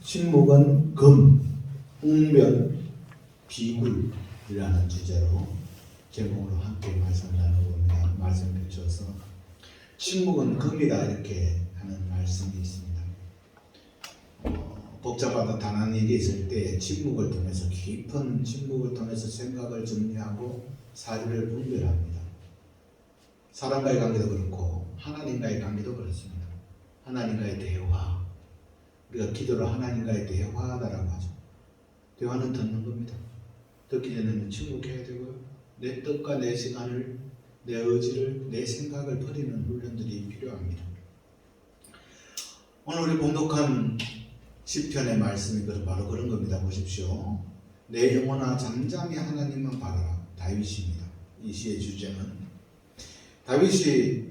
침묵은 금, 웅변, 비굴이라는 주제로 제목으로 함께 말씀을 나눠봅니다. 말씀 펼쳐서 침묵은 금이다 이렇게 하는 말씀이 있습니다. 복잡하다 단한 일이 있을 때 침묵을 통해서 깊은 침묵을 통해서 생각을 정리하고 사리를 분별합니다. 사람과의 관계도 그렇고 하나님과의 관계도 그렇습니다. 하나님과의 대화, 우리가 기도를 하나님과의 대화하다라고 하죠. 대화는 듣는 겁니다. 듣기 전에는 침묵해야 되고요. 내 뜻과 내 시간을, 내 의지를, 내 생각을 버리는 훈련들이 필요합니다. 오늘 우리 봉독한 시편의 말씀이 바로 그런 겁니다. 보십시오. 내 영혼아 잠잠히 하나님만 바라라. 다윗입니다. 이 시의 주제는 다윗이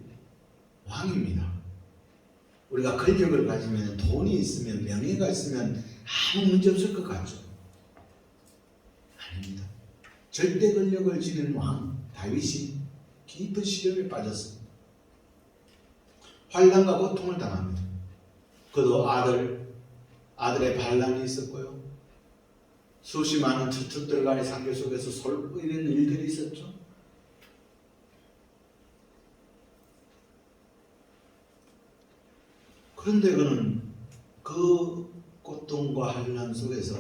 왕입니다. 우리가 권력을 가지면, 돈이 있으면, 명예가 있으면 아무 문제 없을 것 같죠? 아닙니다. 절대 권력을 지닌 왕 다윗이 깊은 시련에 빠졌습니다. 환난과 고통을 당합니다. 그도 아들의 반란이 있었고요. 수십 많은 저축들과의 상계 속에서 이런 일들이 있었죠. 그런데 그는 그 고통과 환난 속에서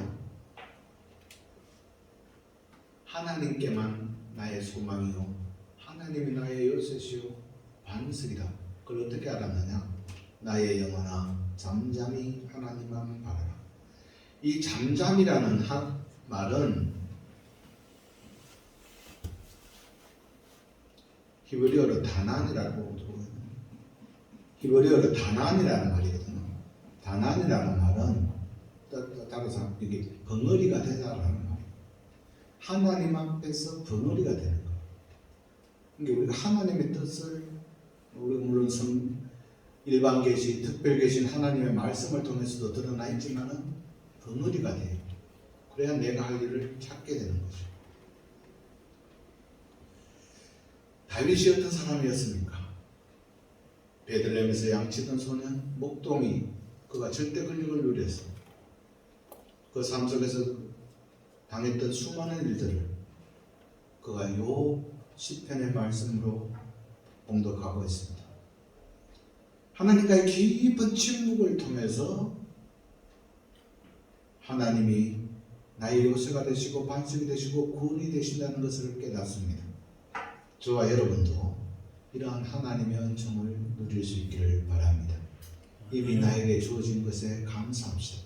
하나님께만 나의 소망이요 하나님이 나의 요새시요 반석이다. 그걸 어떻게 알았느냐? 나의 영혼아 잠잠히 하나님만 바라라. 이 잠잠이라는 말은 히브리어로 다난이라고 히브리어로 다난이라는 말이거든요. 다난이라는 말은 따라서 이게 벙어리가 되다라는 말이에요. 하나님 앞에서 벙어리가 되는 거예요. 그러니까 우리가 하나님의 뜻을 물론 일반 계시, 특별 계신 하나님의 말씀을 통해서도 드러나 있지만은 벙어리가 돼요. 그래야 내가 할 일을 찾게 되는 거죠. 다윗이 어떤 사람이었습니까? 베들레헴에서 양치던 소년 목동이 그가 절대 권력을 누렸어. 그 삶 속에서 당했던 수많은 일들을 그가 요 시편의 말씀으로 봉독하고 있습니다. 하나님과의 깊은 침묵을 통해서 하나님이 나의 요새가 되시고 반석이 되시고 구원이 되신다는 것을 깨닫습니다. 저와 여러분도 이러한 하나님의 은총을 누릴 수 있기를 바랍니다. 이미 나에게 주어진 것에 감사합시다.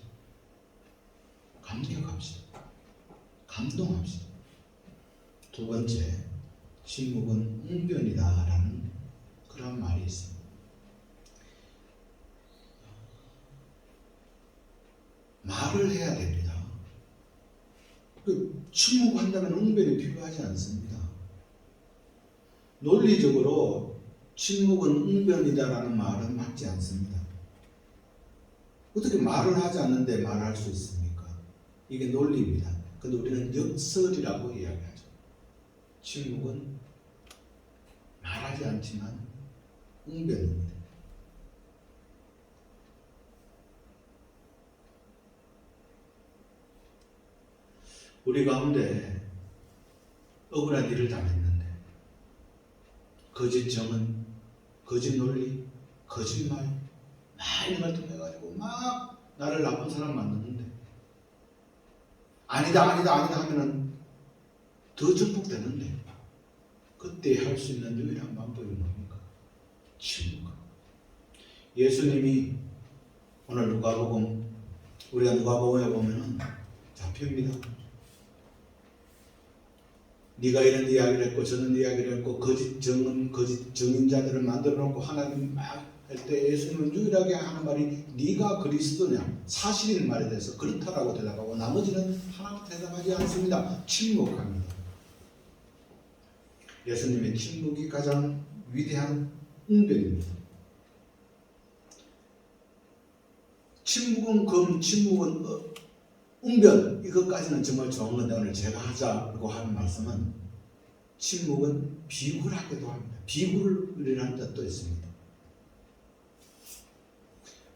감격합시다. 감동합시다. 두 번째, 침묵은 웅변이다 라는 그런 말이 있습니다. 말을 해야 됩니다. 침묵한다면 웅변이 필요하지 않습니다. 논리적으로 침묵은 웅변이다라는 말은 맞지 않습니다. 어떻게 말을 하지 않는데 말할 수 있습니까? 이게 논리입니다. 그런데 우리는 역설이라고 이야기하죠. 침묵은 말하지 않지만 웅변입니다. 우리 가운데 억울한 일을 당했는데 거짓 정은, 거짓 논리, 거짓말 이런 걸 통해 가지고 막 나를 나쁜 사람 만드는데 아니다 하면은 더 증폭되는데 그때 할 수 있는 유일한 방법이 뭡니까? 침묵. 예수님이 오늘 우리가 누가복음에 보면은 잡힙니다. 네가 이런 이야기를 했고 저는 이야기를 했고 거짓 정인자들을 만들어 놓고 하나님 막 할 때 예수님은 유일하게 하는 말이 네가 그리스도냐 사실인 말에 대해서 그렇다라고 대답하고 나머지는 하나도 대답하지 않습니다. 침묵합니다. 예수님의 침묵이 가장 위대한 웅변입니다. 침묵은 금, 침묵은 웅변, 이것까지는 정말 좋은 건데 오늘 제가 하자고 하는 말씀은 침묵은 비굴하기도 합니다. 비굴이라는 뜻도 있습니다.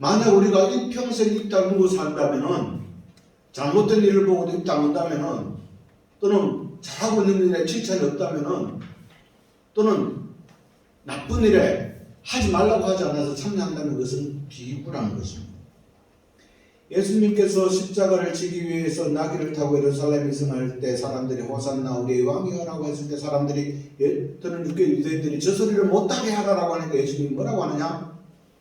만약 우리가 일평생 입 다물고 산다면은, 잘못된 일을 보고도 입 다문다면은, 또는 잘하고 있는 일에 칭찬이 없다면은, 또는 나쁜 일에 하지 말라고 하지 않아서 참여한다는 것은 비굴한 것입니다. 예수님께서 십자가를 지기 위해서 나귀를 타고 예루살렘에 승할 때 사람들이 호산나 우리의 왕이여라고 했을 때 사람들이 또는 유대인들이 저 소리를 못하게 하라라고 하니까 예수님이 뭐라고 하느냐?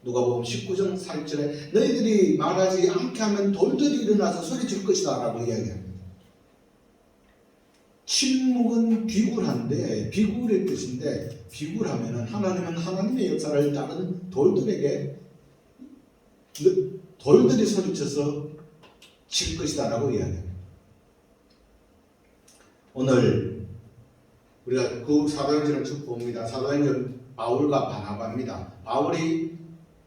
누가복음 19장 4절에 너희들이 말하지 않게 하면 돌들이 일어나서 소리칠 것이다 라고 이야기합니다. 침묵은 비굴한데, 비굴의 뜻인데, 비굴하면은 하나님은 하나님의 역사를 다른 돌들에게 돌들이 소리쳐서 칠 것이다 라고 이야기합니다. 오늘 우리가 그 사도행전을 쭉 봅니다. 사도행전 바울과 바나바입니다. 바울이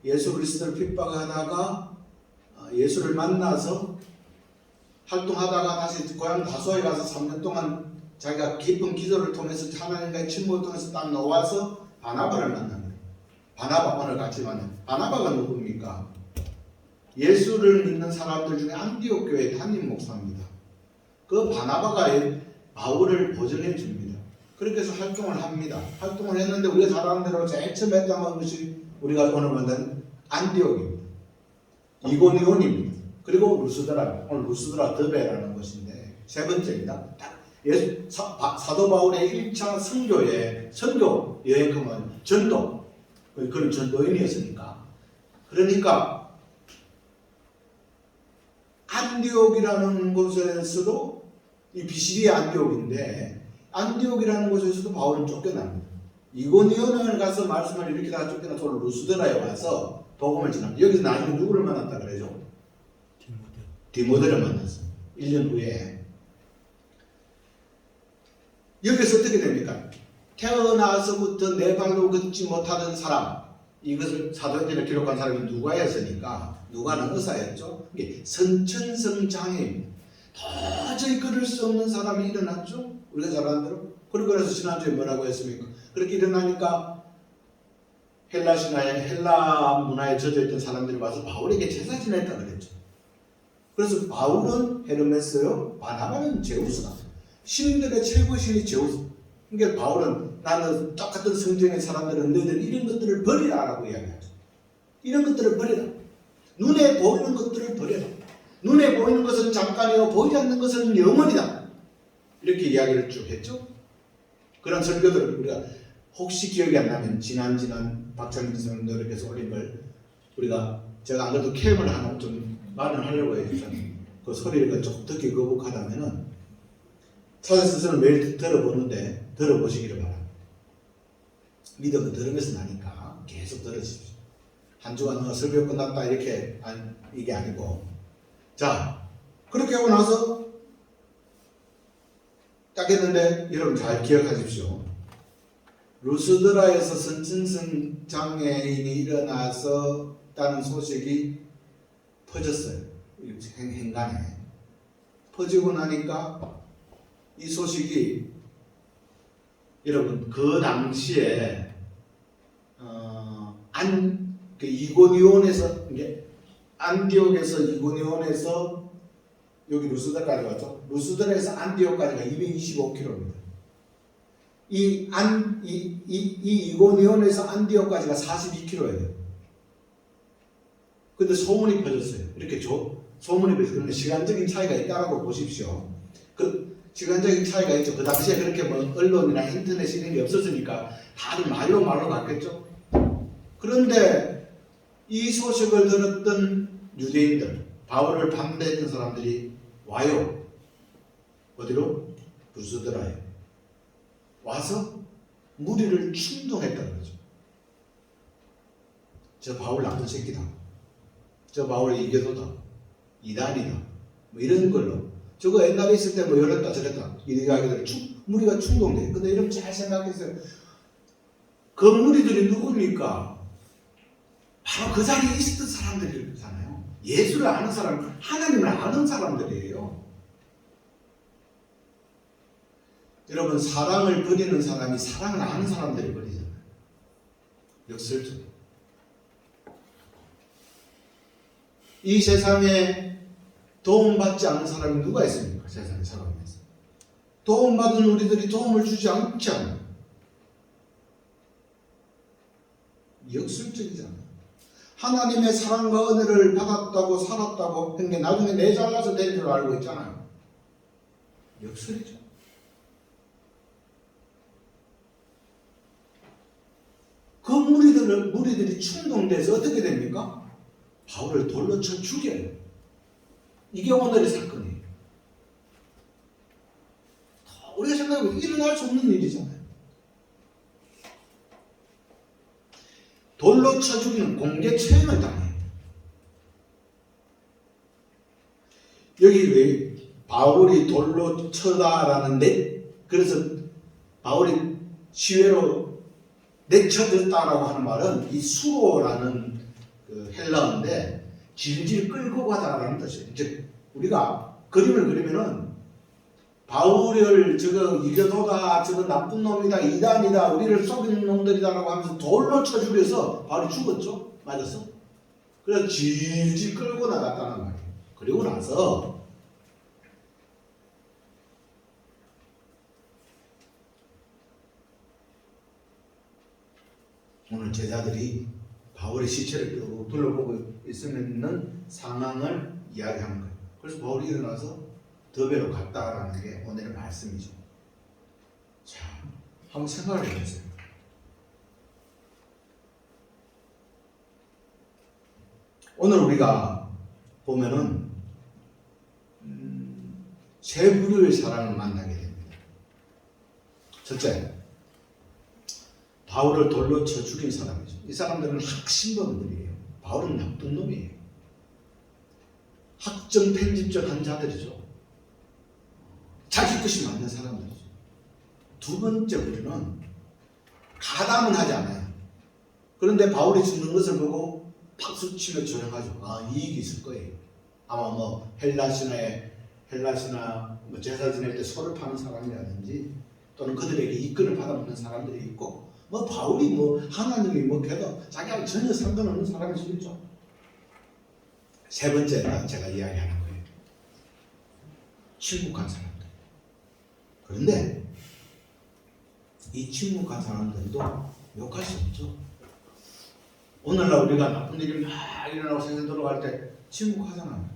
예수 그리스도를 핍박하다가 예수를 만나서 활동하다가 다시 고향 다소에 가서 3년 동안 자기가 깊은 기도를 통해서 하나님과의 친목을 통해서 딱 나와서 바나바를 만납니다. 바나바 오늘 같이 만납니다. 바나바가 누굽니까? 예수를 믿는 사람들 중에 안디옥 교회 담임 목사입니다. 그 바나바가 바울을 보전해 줍니다. 그렇게 해서 활동을 합니다. 활동을 했는데 우리가 잘 아는 대로 제일 처음 했던 것이 우리가 오늘 만난 안디옥입니다. 이고니온입니다. 그리고 루스드라, 오늘 루스드라 더베라는 것인데 세 번째입니다. 사도 바울의 1차 선교 여행은 전도, 그는 전도인이었으니까. 그러니까 안디옥이라는 곳에서도 이 비시리아 안디옥인데 안디옥이라는 곳에서도 바울은 쫓겨납니다. 이고니온을 가서 말씀을 이렇게 다 쫓겨나서 루스드라에 와서 복음을 전합니다. 여기서 나중에 누구를 만났다 그러죠? 디모데를 만났어요. 1년 후에. 여기서 어떻게 됩니까? 태어나서부터 네 발로 걷지 못하던 사람, 이것을 사도행전에 기록한 사람이 누가였으니까 누가는 의사였죠. 이게 선천성 장애입니다. 도저히 걸을 수 없는 사람이 일어났죠. 우리가 잘 아는 대로. 그래서 지난주에 뭐라고 했습니까? 그렇게 일어나니까 헬라 신화에 헬라 문화에 젖어있던 사람들이 와서 바울에게 제사 지냈다 그랬죠. 그래서 바울은 헤르메스요, 바나바는 제우스다. 신들의 최고 신이 제우스. 그러니까 바울은 나는 똑같은 성경의 사람들은 너희들 이런 것들을 버리라 라고 이야기하죠. 이런 것들을 버리라. 눈에 보이는 것들을 버려라. 눈에 보이는 것은 잠깐이요 보이지 않는 것은 영원이다. 이렇게 이야기를 쭉 했죠. 그런 설교들을 우리가 혹시 기억이 안 나면 지난 박찬민 선생님들께서 올린 걸 우리가 제가 안 그래도 캠을 하나 좀 마련하려고 해서 그 소리를 조금 듣기 거북하다면은 찾아서는 매일 들어보시기를 바랍니다. 믿음은 들으면서 나니까 계속 들으십시오. 한 주간 설교 끝났다 이렇게 이게 아니고, 자 그렇게 하고 나서 딱 했는데 여러분 잘 기억하십시오. 루스드라에서 선천성 장애인이 일어나서 다는 소식이 퍼졌어요. 행간에 퍼지고 나니까 이 소식이 여러분 그 당시에 이고니온에서 이게 안디옥에서 이고니온에서 여기 루스드라까지 왔죠. 루스드라에서 안디옥까지가 225km입니다. 이 이고니온에서 안디옥까지가 42km예요. 근데 소문이 퍼졌어요. 이렇게 소문이 퍼졌어요. 그런데 시간적인 차이가 있다고 보십시오. 그 시간적인 차이가 있죠. 그 당시에 그렇게 뭐 언론이나 인터넷 이런 게 없었으니까 다들 말로 갔겠죠. 그런데 이 소식을 들었던 유대인들, 바울을 반대했던 사람들이 와요. 어디로? 루스드라에 와서 무리를 충동했다 그러죠. 저 바울 나쁜 새끼다. 저 바울 이교도다. 이단이다. 뭐 이런 걸로. 저거 옛날에 있을 때 뭐 이랬다 저랬다. 이야기들 무리가 충동돼. 근데 여러분 잘 생각해서요. 그 무리들이 누굽니까? 바로 그 자리에 있었던 사람들이잖아요. 예수를 아는 사람, 하나님을 아는 사람들이에요. 여러분 사랑을 버리는 사람이 사랑을 아는 사람들이 버리잖아요. 역설적으로. 이 세상에 도움받지 않는 사람이 누가 있습니까? 세상에 살아가면서. 도움받은 우리들이 도움을 주지 않지 않아요. 역설적이잖아요. 하나님의 사랑과 은혜를 받았다고 살았다고 한 게 나중에 내 잘나서 된 줄 알고 있잖아요. 역설이죠. 그 무리들이 충동돼서 어떻게 됩니까? 바울을 돌로 쳐 죽여요. 이게 오늘의 사건이에요. 우리가 생각해보면 일어날 수 없는 일이잖아요. 돌로 쳐 죽이는 공개 처형을 당해요. 여기 왜 바울이 돌로 쳐다라는데, 그래서 바울이 시외로 내쳐졌다라고 하는 말은 이 수로라는 그 헬라어인데 질질 끌고 가다라는 뜻이에요. 즉 우리가 그림을 그리면은 바울을 저거 이겨도다, 저거 나쁜 놈이다, 이단이다, 우리를 속이는 놈들이다라고 하면서 돌로 쳐 죽여서 바울이 죽었죠. 맞았어? 그래서 질질 끌고 나갔다는 말이에요. 그리고 나서 오늘 제자들이 바울의 시체를 쭉 둘러보고 있는 상황을 이야기하는 거예요. 그래서 바울이 일어나서 더베로 갔다라는 게 오늘의 말씀이죠. 자, 한번 생각을 해보세요. 오늘 우리가 보면은 세 부류의 사람을 만나게 됩니다. 첫째, 바울을 돌로 쳐 죽인 사람이죠. 이 사람들은 학신범들이에요. 바울은 나쁜 놈이에요. 학정 편집적 한 자들이죠. 자기 뜻이 맞는 사람들이죠. 두 번째 부류는 가담은 하지 않아요. 그런데 바울이 죽는 것을 보고 박수치며 조용하죠. 아, 이익이 있을 거예요. 아마 뭐 헬라시나 뭐 제사 지낼 때 소를 파는 사람이라든지 또는 그들에게 이권을 받아먹는 사람들이 있고, 뭐 바울이 뭐 하나님이 뭐 걔도 자기하고 전혀 상관없는 사람일 수 있죠. 세 번째가 제가 이야기하는 거예요. 침묵한 사람들. 그런데 이 침묵한 사람들도 욕할 수 없죠. 오늘날 우리가 나쁜 일이 막 일어나고 세상 돌아갈 때 침묵하잖아요.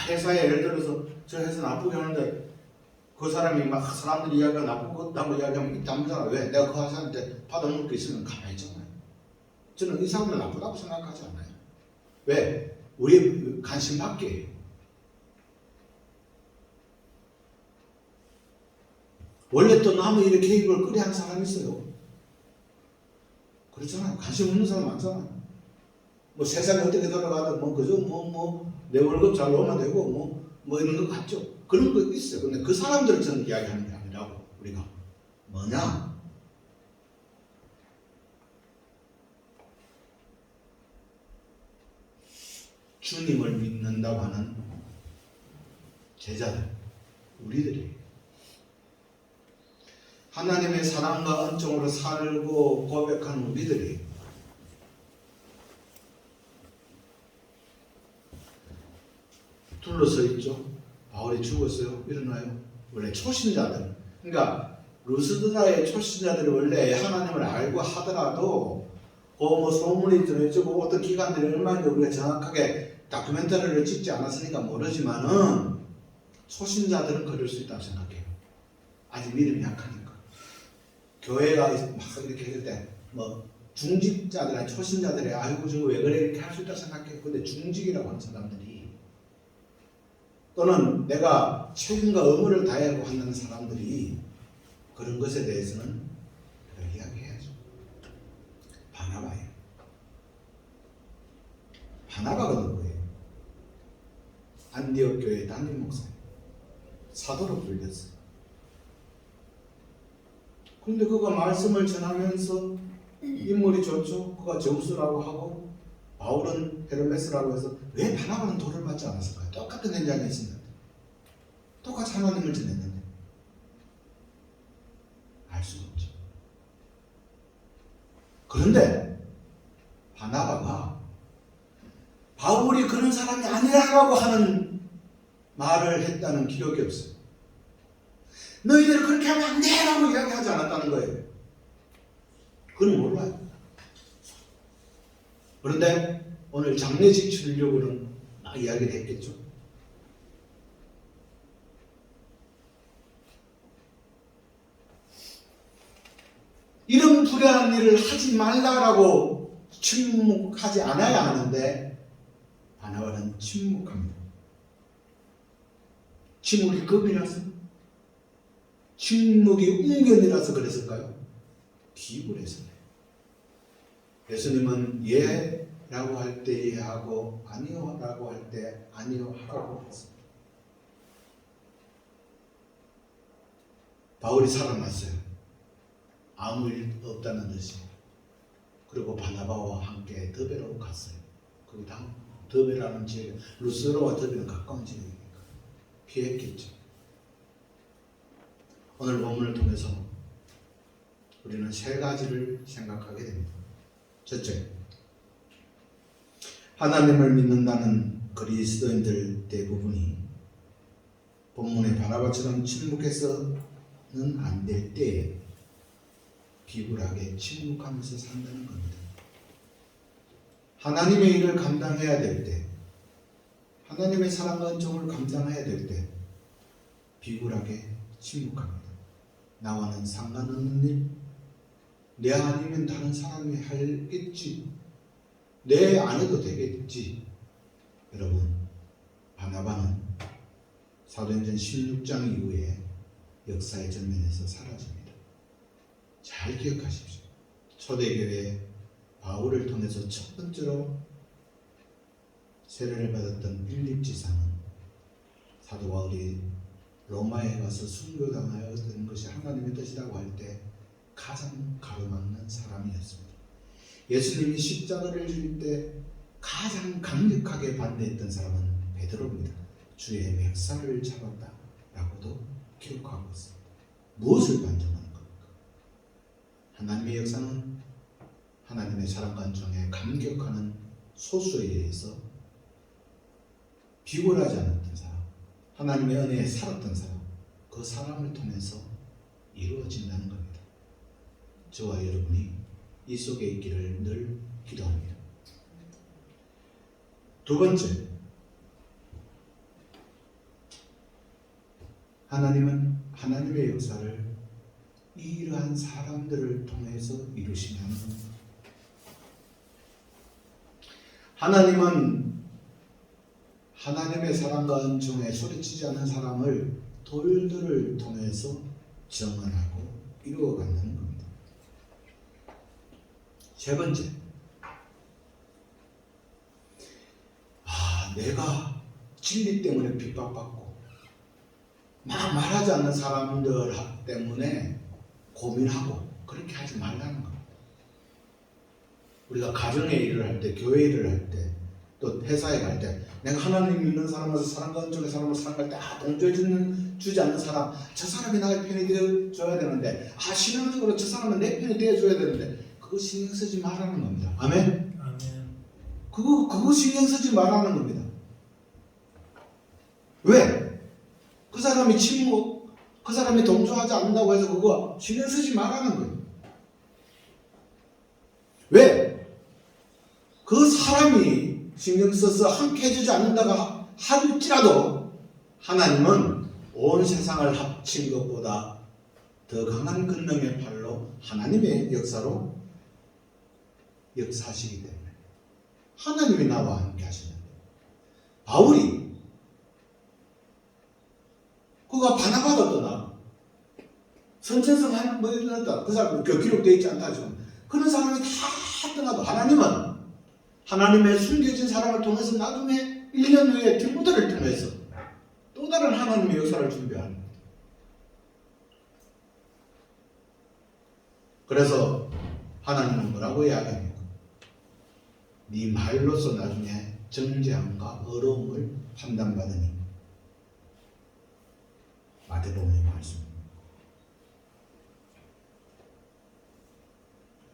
회사에 예를 들어서 저 회사 나쁘게 하는데 그 사람이 막 사람들이 이야기가 나쁘다고 이야기하면 입담잖아. 왜? 내가 그 사람한테 받아먹을 게 있으면 가만히 있잖아요. 저는 이 사람들 나쁘다고 생각하지 않아요. 왜? 우리의 관심 밖에. 원래 또 남의 일에 개입을 끄려 하는 사람이 있어요. 그렇잖아요. 관심 없는 사람 많잖아요. 뭐 세상이 어떻게 돌아가든 뭐 그저 내 월급 잘 오면 되고 뭐 이런 것 같죠. 그런 거 있어요. 근데 그 사람들을 저는 이야기하는 게 아니라고. 우리가 뭐냐? 주님을 믿는다고 하는 제자들, 우리들이 하나님의 사랑과 은총으로 살고 고백하는 우리들이 둘러서 있죠. 바울이 죽었어요. 일어나요. 원래 초신자들, 그러니까 루스드라의 초신자들이 원래 하나님을 알고 하더라도 뭐 소문이 전해지고 어떤 기관들이 얼마나 우리가 정확하게 다큐멘터리를 찍지 않았으니까 모르지만은 초신자들은 그럴 수 있다고 생각해요. 아직 믿음이 약하니까. 교회가 막 이렇게 했을 때 뭐 중직자들이나 초신자들이 아이고 저거 왜 그래 이렇게 할 수 있다고 생각해요. 근데 중직이라고 하는 사람들이 또는 내가 책임과 의무를 다하고 하는 사람들이 그런 것에 대해서는 이야기해야죠. 바나바예요. 바나바가 누구예요? 안디옥 교회 담임 목사예요. 사도로 불렸어요. 그런데 그가 말씀을 전하면서 인물이 좋죠. 그가 점수라고 하고 바울은 헤르메스라고 해서 왜 바나바는 돌을 맞지 않았을까요? 똑같은 현장에 있었는데 똑같이 하나님을 전했는데 알 수가 없죠. 그런데 바나바가 바울이 그런 사람이 아니라고 하는 말을 했다는 기록이 없어요. 너희들은 그렇게 하면 안 돼! 라고 이야기하지 않았다는 거예요. 그건 몰라요. 그런데 오늘 장례식 치르려고는 이야기를 했겠죠. 이런 불행한 일을 하지 말라라고 침묵하지 않아야 하는데 바나바는 침묵합니다. 침묵이 겁이라서? 침묵이 웅변이라서 그랬을까요? 비굴해서요. 예수님은 예라고 할 때 예하고 아니요라고 할 때 아니요 하라고 했습니다. 바울이 살아났어요. 아무 일 없다는 듯이. 그리고 바나바와 함께 더베로 갔어요. 거기 다음 더베라는 지역, 루스드라와 더베는 가까운 지역이니까 피했겠죠. 오늘 본문을 통해서 우리는 세 가지를 생각하게 됩니다. 첫째, 하나님을 믿는다는 그리스도인들 대부분이 본문의 바나바처럼 침묵해서는 안 될 때에 비굴하게 침묵하면서 산다는 겁니다. 하나님의 일을 감당해야 될 때, 하나님의 사랑과 은총을 감당해야 될 때 비굴하게 침묵합니다. 나와는 상관없는 일, 내 아니면 다른 사람이 하겠지, 내 안 해도 되겠지. 여러분, 바나바는 사도행전 16장 이후에 역사의 전면에서 사라집니다. 잘 기억하십시오. 초대교회 바울을 통해서 첫 번째로 세례를 받았던 빌립 지사는 사도 바울이 로마에 가서 순교당하였던 것이 하나님의 뜻이라고 할 때 가장 가로막는 사람이었습니다. 예수님이 십자가를 질 때 가장 강력하게 반대했던 사람은 베드로입니다. 주의 멱살을 잡았다라고도 기록하고 있습니다. 무엇을 반증하는 겁니까? 하나님의 역사는 하나님의 사랑과 은총에 감격하는 소수에 의해서 비굴하지 않았던 사람, 하나님의 은혜에 살았던 사람, 그 사람을 통해서 이루어진다는 겁니다. 저와 여러분이 이 속에 있기를 늘 기도합니다. 두 번째, 하나님은 하나님의 역사를 이러한 사람들을 통해서 이루시는 겁니다. 하나님은 하나님의 사랑과 은총에 소리치지 않는 사람을 돌들을 통해서 정언하고 이루어가는 겁니다. 세 번째, 내가 진리 때문에 핍박받고 막 말하지 않는 사람들 때문에 고민하고 그렇게 하지 말라는 겁니다. 우리가 가정의 일을 할 때, 교회 일을 할 때, 또 회사에 갈 때, 내가 하나님 믿는 사람으로서 사랑과 은총의 사람으로 살아갈 때 동조해 주지 않는 사람, 저 사람이 나의 편이 되어줘야 되는데, 신앙적으로 저 사람은 내 편이 되어줘야 되는데, 그거 신경 쓰지 말라는 겁니다. 아멘? 그거 신경 쓰지 말라는 겁니다. 왜? 그 사람이 침묵, 그 사람이 동조하지 않는다고 해서 그거 신경 쓰지 말라는 거예요. 왜? 그 사람이 신경 써서 함께 해주지 않는다고 할지라도 하나님은 온 세상을 합친 것보다 더 강한 권능의 팔로 하나님의 역사로 역사하시기 때문에 하나님이 나와 함께 하시는데, 바울이 그가 바나바도 떠나 선천성 한 번에 떠났다, 그 사람은 기록되어 있지 않다 하지만 그런 사람이 다 떠나도 하나님은 하나님의 숨겨진 사람을 통해서 나중에 1년 후에 디모데를 통해서 또 다른 하나님의 역사를 준비하는 거예요. 그래서 하나님은 뭐라고 이야기합니까? 네 말로서 나중에 정죄함과 어려움을 판단받으니. 마태복음의 말씀입니다.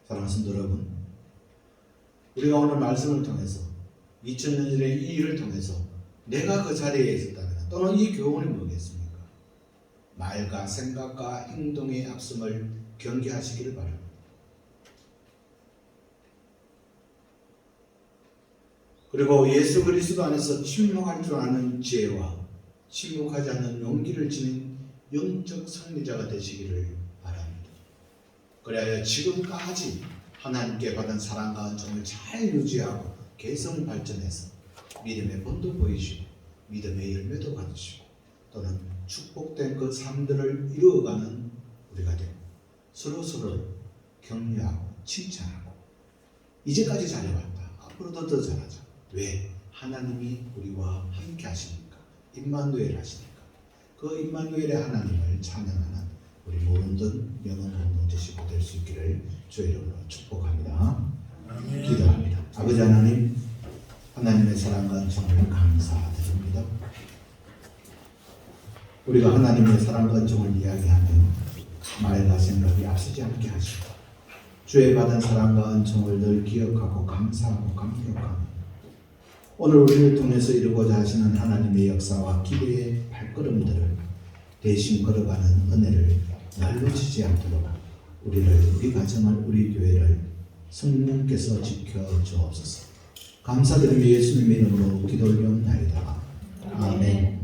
사랑하는 성도 여러분, 우리가 오늘 말씀을 통해서 2000년 전에 이 일을 통해서 내가 그 자리에 있었다면 또는 이 교훈이 뭐겠습니까? 말과 생각과 행동의 앞섬을 경계하시기를 바랍니다. 그리고 예수 그리스도 안에서 침묵할 줄 아는 지혜와 침묵하지 않는 용기를 지닌 영적 승리자가 되시기를 바랍니다. 그래야 지금까지 하나님께 받은 사랑과 은총을 잘 유지하고 개성 발전해서 믿음의 본도 보이시고 믿음의 열매도 가지시고 또는 축복된 그 삶들을 이루어가는 우리가 되고 서로서로 격려하고 칭찬하고 이제까지 잘해왔다. 앞으로도 더 잘하자. 왜? 하나님이 우리와 함께 하시니까. 임마누엘 하시니까. 그 임마누엘의 하나님을 찬양하는 우리 모든 영혼 공동체 식구 될 수 있기를 주의 이름으로 축복합니다. 기도합니다. 아버지 하나님, 하나님의 사랑과 은총을 감사드립니다. 우리가 하나님의 사랑과 은총을 이야기하면 말과 생각이 앞서지 않게 하시고 주의 받은 사랑과 은총을 늘 기억하고 감사하고 감격하며 오늘 우리를 통해서 이루고자 하시는 하나님의 역사와 기대의 발걸음들을 대신 걸어가는 은혜를 날 놓치지 않도록 우리를, 우리 가정을, 우리 교회를 성령께서 지켜 주옵소서. 감사드리며 예수님의 이름으로 기도 올려옵나이다. 아멘.